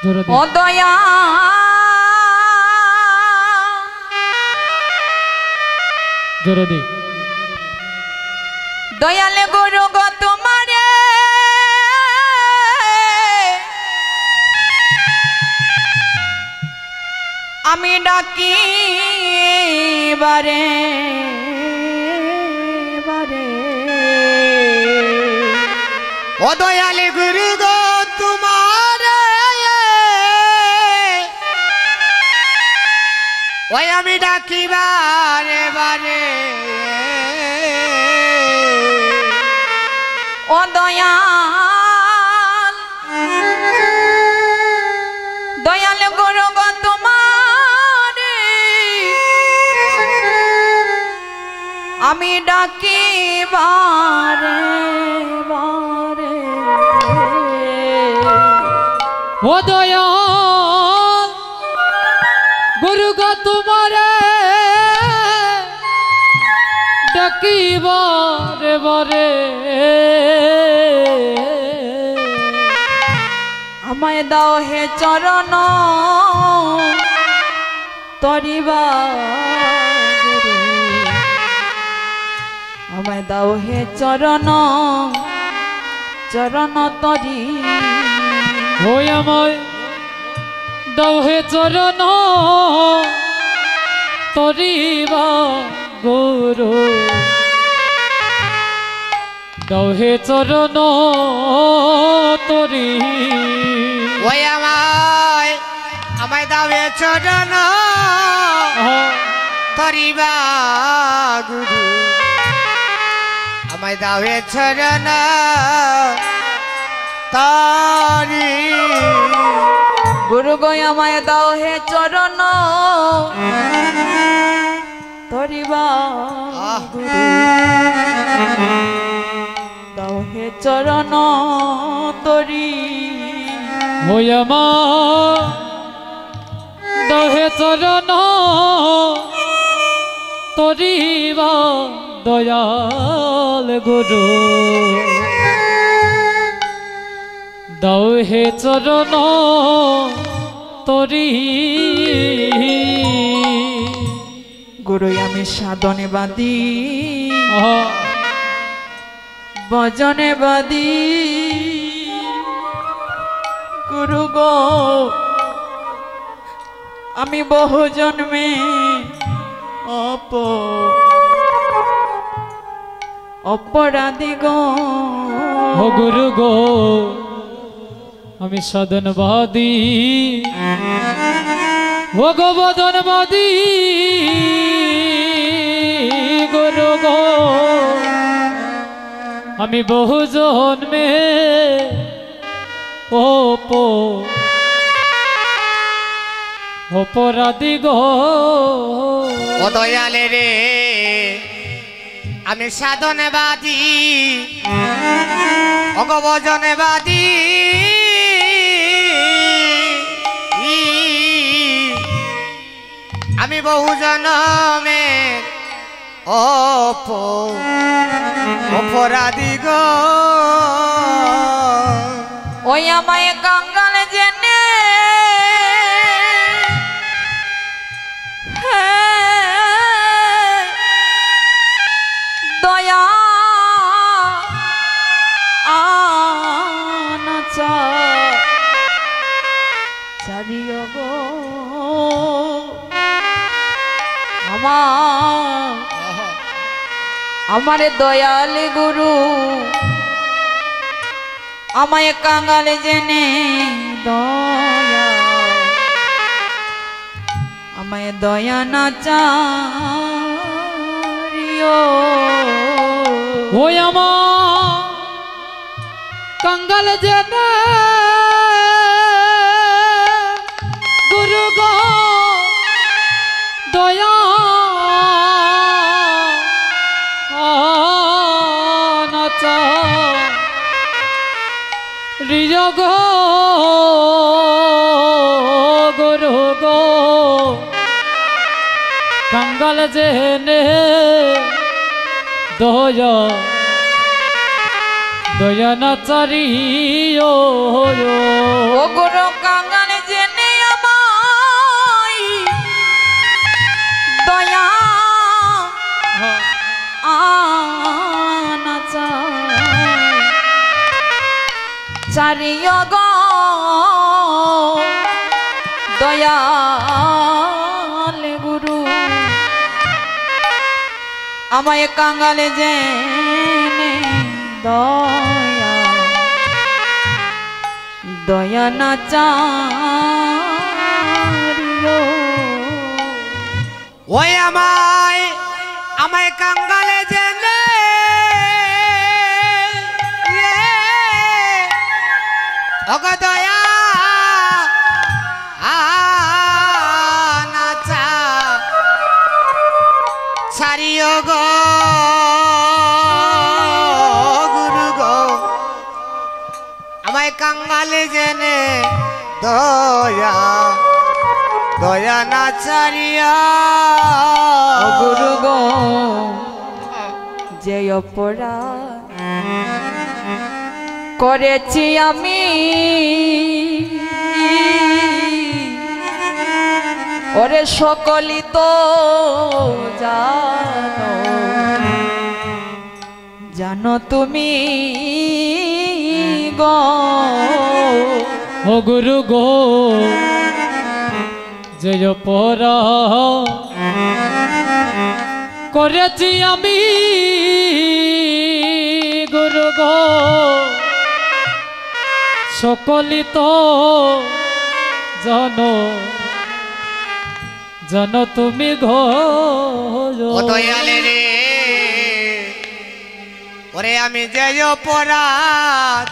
ও দয়া জোরে দয়ালে গুরু গো তোমারে আমি ডাকি বারে বারে ও দয়ালে গুরু গো তোমারে ওই আমি ডাকি বারে বারে ও দয়াল দয়াল গুরু গো তোমারে আমি ডাকি বারে বারে ও দয়া গুরু গো তোমারে ডাকি বারে বারে আমায় দাও হে চরণ তরিবা গুরু আমায় দাও হে চরণ চরণ তরি ওই আমায় দাও হে চরণ তরিবা গুরু দাও হে চরণ তরি ওই আমায় দাও হে চরণ তরিবা গুরু আমায় দাও হে চরণ তরি গুরু গো আমায় দাও হে চরণ তরিবা গুরু দাও হে চরণ তরি ওই আমার দাও হে চরণ তরিবা দয়াল গুরু দাও হে চরণ তরি গুরু আমি সাধনে বাদী ভজনে বাদী গুরু গো আমি বহু জন্মে অপরাধী গো ও গুরু গো আমি সাধনবাদী ও গো বদনবাদী গুরু গো আমি বহু জন্মে অপরাধী গো ও দয়ালে রে আমি সাধনবাদী অগবজনবাদী আমি বহু জনমে অপরাধী গো ওই আমায় কাঙ্গাল জেনে দয়া আনাচা চারিয় গো আমার দয়াল গুরু আমায় কাঙ্গাল জেনে দয়া আমায় দয়া না চারিও ওই আমার কাঙ্গাল জেনে গুরু গো দয়া নাচা রিয় গো গুরু গো কাঙ্গাল জেনে দয়া দয়া না চারি ও গুরু কাঙ্গাল চারিয় গো দয়াল গুরু আমায় কাঙ্গালে জেনে দয়া দয়া না চারিও ওই আমায় আমায় কাঙ্গালে জেনে ওগো দয়া নাচা ছাড়িও গো গুরু গো আমায় কাঙ্গালে জেনে দয়া দয়া না ছাড়িয়া ও গুরু গো যে অপরাধ করেছি আমি ওরে সকলি তো জানো জানো তুমি গো ও গুরু গো যে অপরাধ করেছি আমি গুরু গো সকলি তো জানো জানো তুমি গো ও দয়ালে রে ওরে আমি যে অপরাধ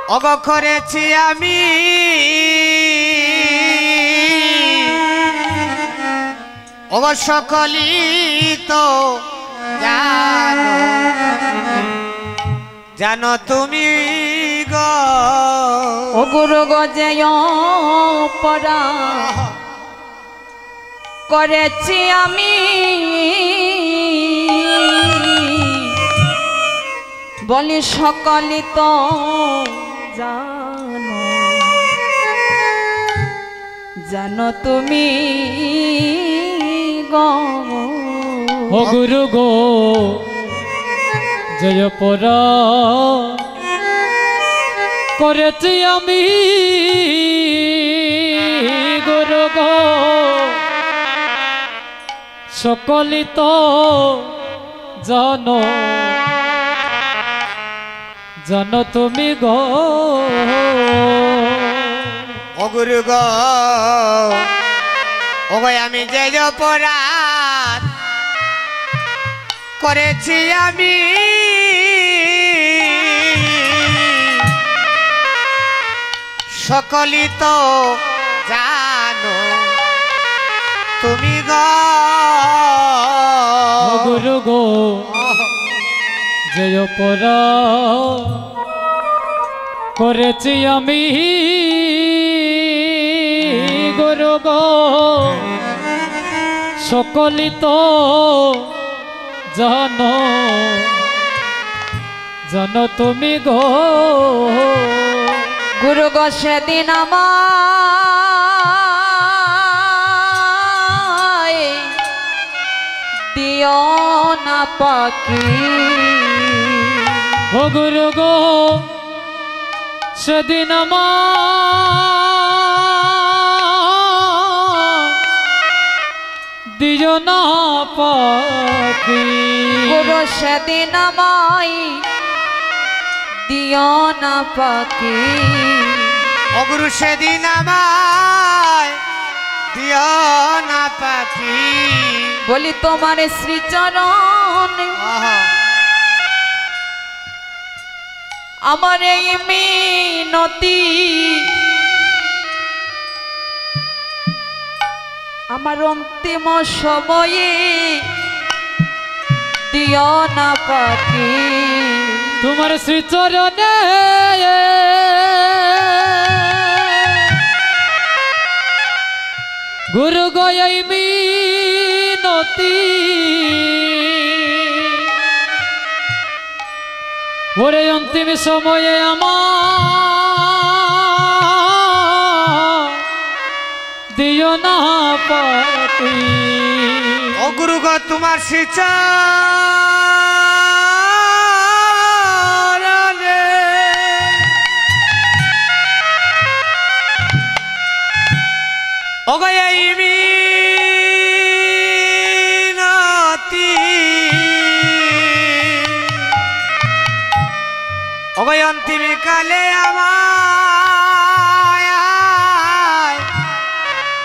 অগ করেছি আমি অগ সকলি তো জানো জানো তুমি গো ও গুরু গো যে অপরাধ করেছি আমি বলি সকলি তো জানো জানো তুমি গো ও গুরু গো যে অপরাধ করেছি আমি গুরু গো সকলি তো জানো জানো তুমি গো ও গুরু গো ও গো আমি যে অপরাধ করেছি আমি সকলি তো জানো তুমি গো ও গুরু গো যে অপরাধ করেছি আমি গুরু গো সকলি তো জানো জানো তুমি গো গুরু গো সেদিন আমায় দিও না পাখি ও গুরু গো সেদিন আমার দিও না পাখি গুরু সেদিন আমায় দিও না পাখি ও গুরু সেদিন আমায় দিও না পাখি বলি তোমার শ্রীচরণ আমার এই মিনতি আমার অন্তিম সময়ে দিও না পাখি তোমার শ্রীচরণে গুরু গয়াই মিনতি ওরে অন্তিম সময়ে আমার দিও না পাতি ও গুরু গো তোমার শ্রীচরণে ওগো এই মিনতি ওগো অন্তিম কালে আমায়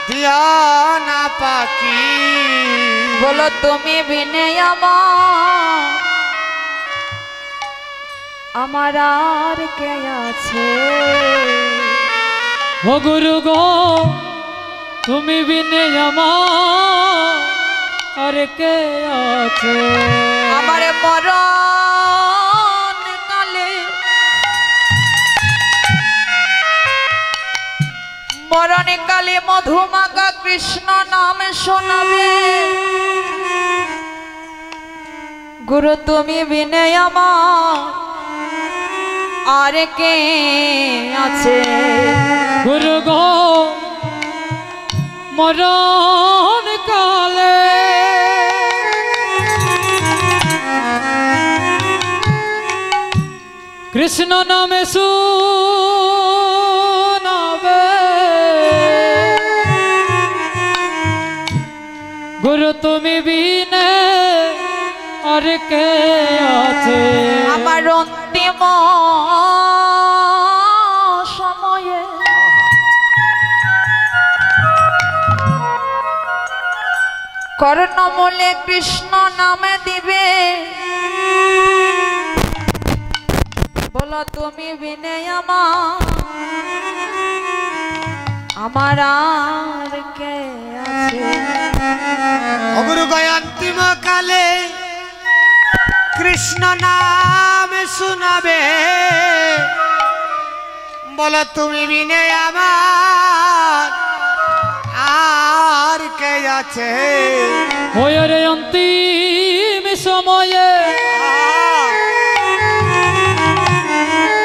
দিও না পাখি বলো তুমি বিনে আমার আর কে আছে? ও গুরু গো তুমি বিনে আমার আর কে আছে? আমার মরণ কালে মধুমাখা কৃষ্ণ নাম শোনাবে। গুরু তুমি বিনে আমার আর কে আছে? গুরু গো মরণ কালে কৃষ্ণ নামে শোনাবে। গুরু তুমি বিনে আর কে আছে? আমার অন্তিম সময়ে কর্ণমূলে কৃষ্ণ নামে দিবে। বলো তুমি বিনে আমার আর কে আছে? অগুরু গয় অন্তিম কালে কৃষ্ণ নাম শুনাবে। বলো তুমি বিনে আমার আর কে আছে? ওই রে অন্তিম সময়ে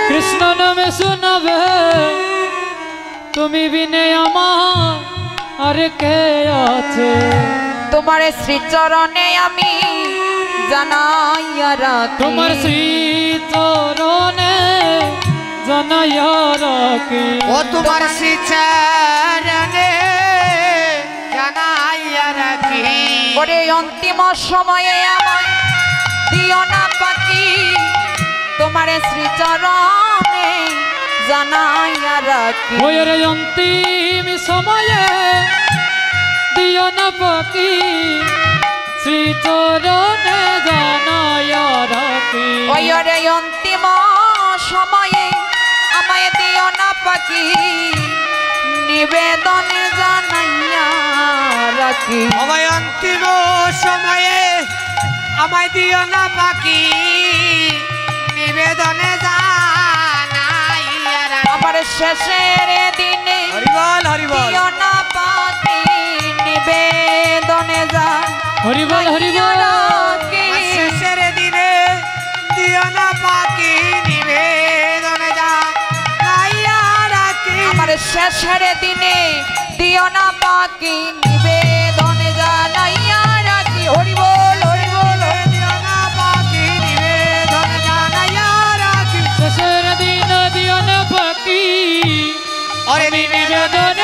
কৃষ্ণ নামে শোনাবে। তুমি বিনে আমার আর কে আছে? তোমার শ্রীচরণে আমি জানাইয়া রাখি। তোমার শ্রী চরণে জানাইয়া রাখি। ও তোমার শ্রীচরণে জানাইয়া রাখি। ওরে অন্তিম সময়ে আমায় দিও না পাখি। তোমার শ্রীচরণে জানাইয়া রাখি। ওই রে অন্তিম সময়ে দিও না পাখি। শ্রী চরণে জানাইয়া রাখি। ওই রে অন্তিম সময়ে আমায় দিও না পাখি। নিবেদনে জানাইয়া রাখি। অভয় অন্তিম সময়ে আমায় দিও না পাখি। নিবেদনে জানাইয়া রাখি। আমার শেষের দিনে হরিবল হরিবল দিও না পাখি। নিবেদনে হরিবল হরিবল রাখি। শেষের দিনে দিও না পাখি। নিবেদনে জানাইয়া রাখি। আমার শেষের দিনে দিও না পাখি। নিবেদনে জানাইয়া রাখি। হরি বল হরি বল। দিও না পাখি। নিবেদনে জানাইয়া রাখি। শেষের দিন দিও না পাখি। অরে আমি নিবেদন